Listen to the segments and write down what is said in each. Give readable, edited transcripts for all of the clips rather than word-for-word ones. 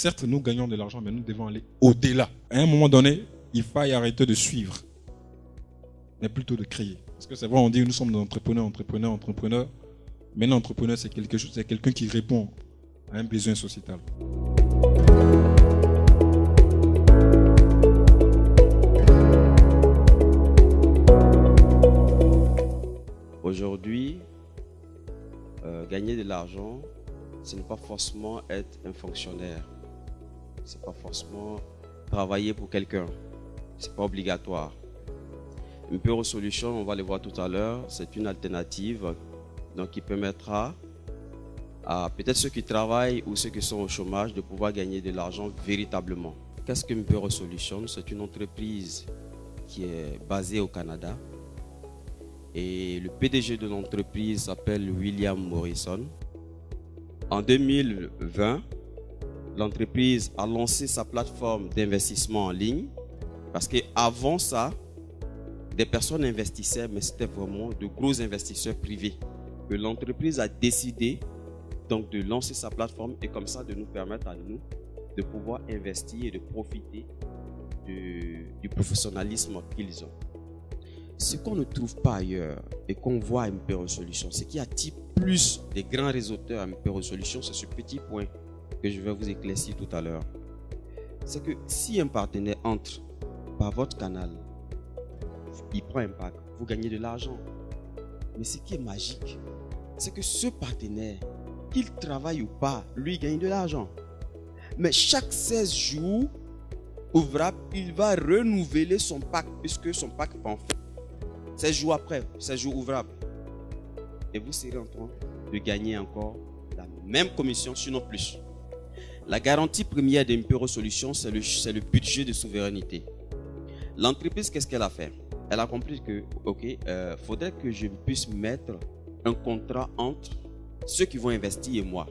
certes, nous gagnons de l'argent, mais nous devons aller au-delà. À un moment donné, il faut arrêter de suivre, mais plutôt de créer. Parce que c'est vrai, on dit que nous sommes des entrepreneurs. Mais l'entrepreneur, c'est quelqu'un qui répond à un besoin sociétal. Aujourd'hui, gagner de l'argent, ce n'est pas forcément être un fonctionnaire. Ce n'est pas forcément travailler pour quelqu'un. Ce n'est pas obligatoire. Impero Solutions, on va le voir tout à l'heure, c'est une alternative donc, qui permettra à peut-être ceux qui travaillent ou ceux qui sont au chômage de pouvoir gagner de l'argent véritablement. Qu'est-ce que Impero Solutions? C'est une entreprise qui est basée au Canada. Et le PDG de l'entreprise s'appelle William Morrison. En 2020, l'entreprise a lancé sa plateforme d'investissement en ligne parce qu'avant ça, des personnes investissaient, mais c'était vraiment de gros investisseurs privés. Que l'entreprise a décidé donc de lancer sa plateforme et comme ça de nous permettre à nous de pouvoir investir et de profiter du professionnalisme qu'ils ont. Ce qu'on ne trouve pas ailleurs et qu'on voit à Impero Solutions, c'est qu'il y a plus de grands réseauteurs à Impero Solutions. C'est ce petit point que je vais vous éclaircir tout à l'heure. C'est que si un partenaire entre par votre canal, il prend un pack, vous gagnez de l'argent. Mais ce qui est magique, c'est que ce partenaire, qu'il travaille ou pas, lui gagne de l'argent. Mais chaque 16 jours ouvrables, il va renouveler son pack puisque son pack va en fait 16 jours après, 16 jours ouvrables. Et vous serez en train de gagner encore la même commission, sinon plus. La garantie première d'Impero Solutions, c'est le budget de souveraineté. L'entreprise, qu'est-ce qu'elle a fait? Elle a compris que, faudrait que je puisse mettre un contrat entre ceux qui vont investir et moi.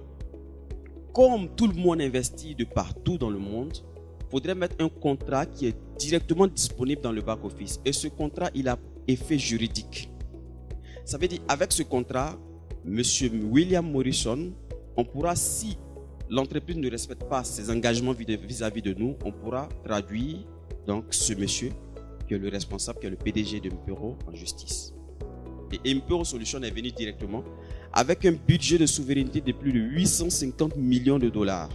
Comme tout le monde investit de partout dans le monde, il faudrait mettre un contrat qui est directement disponible dans le back-office. Et ce contrat, il a effet juridique. Ça veut dire, avec ce contrat, M. William Morrison, on pourra, si l'entreprise ne respecte pas ses engagements vis-à-vis de nous, on pourra traduire donc ce monsieur qui est le responsable, qui est le PDG de Impero en justice. Et Impero Solutions est venu directement avec un budget de souveraineté de plus de 850 millions de dollars.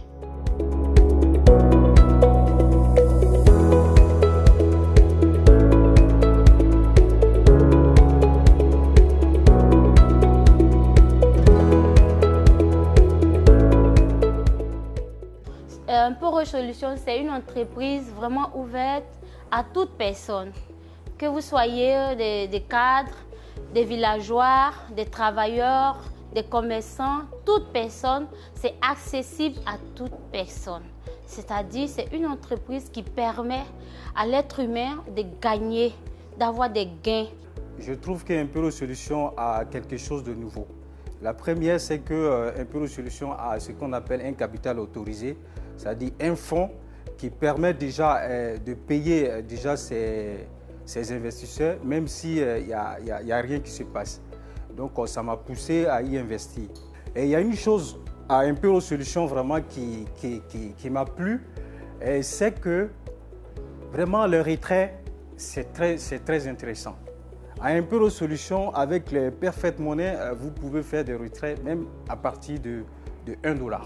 Impero Solutions, c'est une entreprise vraiment ouverte à toute personne. Que vous soyez des cadres, des villageois, des travailleurs, des commerçants, toute personne, c'est accessible à toute personne. C'est-à-dire, c'est une entreprise qui permet à l'être humain de gagner, d'avoir des gains. Je trouve qu'Impero Solutions a quelque chose de nouveau. La première, c'est que Impero Solutions a ce qu'on appelle un capital autorisé, c'est-à-dire un fonds qui permet déjà de payer déjà ses investisseurs, même s'il n'y a rien qui se passe. Donc, ça m'a poussé à y investir. Et il y a une chose à Impero Solutions vraiment qui m'a plu, c'est que vraiment le retrait, c'est très intéressant. À Impero Solutions, avec les Perfect Money, vous pouvez faire des retraits même à partir de $1.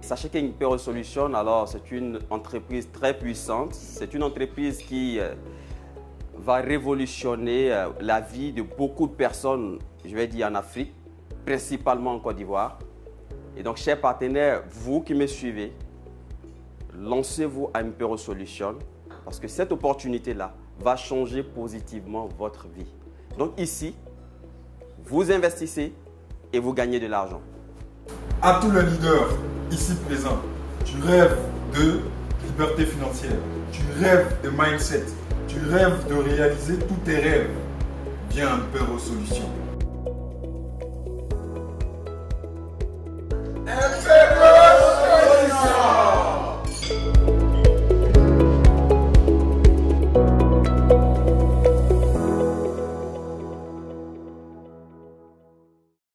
Sachez qu'Impero Solutions, alors, c'est une entreprise très puissante. C'est une entreprise qui va révolutionner la vie de beaucoup de personnes, je vais dire en Afrique, principalement en Côte d'Ivoire. Et donc, chers partenaires, vous qui me suivez, lancez-vous à Impero Solutions parce que cette opportunité-là va changer positivement votre vie. Donc ici, vous investissez et vous gagnez de l'argent. À tous les leaders ici présents, tu rêves de liberté financière, tu rêves de mindset, tu rêves de réaliser tous tes rêves. Viens à Impero Solutions.